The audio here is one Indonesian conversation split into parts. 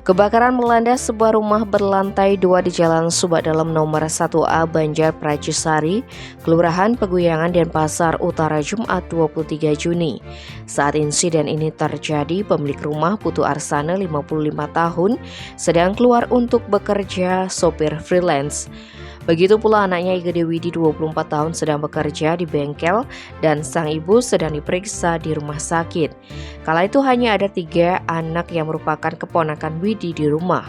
Kebakaran melanda sebuah rumah berlantai 2 di Jalan Subak Dalam nomor 1A Banjar Prajesari, Kelurahan Peguyangan Denpasar Utara Jumat 23 Juni. Saat insiden ini terjadi, pemilik rumah Putu Arsana 55 tahun sedang keluar untuk bekerja sopir freelance. Begitu pula anaknya Iga Dewidi 24 tahun sedang bekerja di bengkel dan sang ibu sedang diperiksa di rumah sakit. Kala itu hanya ada 3 anak yang merupakan keponakan Widi di rumah.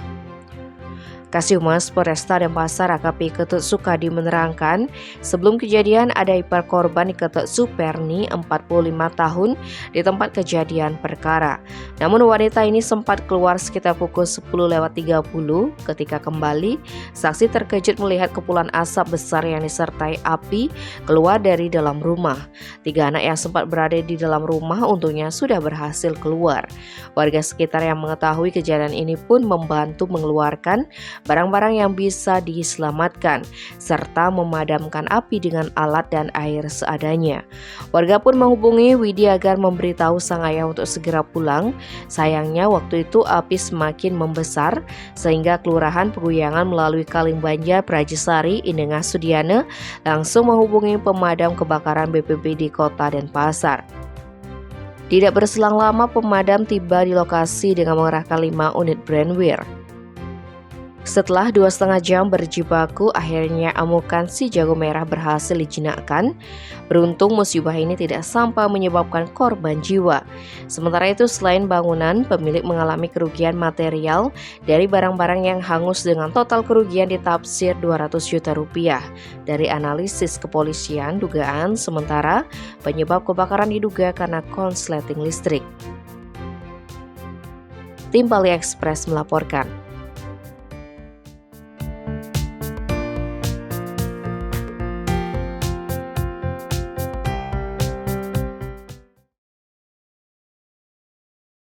Kasih-Humas Polresta Denpasar AKP Ketut Sukadi menerangkan, sebelum kejadian ada ipar korban Ketut Superni 45 tahun di tempat kejadian perkara. Namun wanita ini sempat keluar sekitar pukul 10.30. Ketika kembali, saksi terkejut melihat kepulan asap besar yang disertai api keluar dari dalam rumah. 3 anak yang sempat berada di dalam rumah untungnya sudah berhasil keluar. Warga sekitar yang mengetahui kejadian ini pun membantu mengeluarkan barang-barang yang bisa diselamatkan, serta memadamkan api dengan alat dan air seadanya. Warga pun menghubungi Widi agar memberitahu sang ayah untuk segera pulang. Sayangnya waktu itu api semakin membesar, sehingga Kelurahan Peguyangan melalui Kaling Banjar Prajesari Indengah Sudiana langsung menghubungi pemadam kebakaran BPBD Kota Denpasar. Tidak berselang lama pemadam tiba di lokasi dengan mengerahkan 5 unit Brandweer. Setelah 2,5 jam berjibaku, akhirnya amukan si jago merah berhasil dijinakkan. Beruntung musibah ini tidak sampai menyebabkan korban jiwa. Sementara itu, selain bangunan, pemilik mengalami kerugian material dari barang-barang yang hangus dengan total kerugian ditaksir 200 juta rupiah. Dari analisis kepolisian, dugaan sementara penyebab kebakaran diduga karena konsleting listrik. Tim Bali Express melaporkan.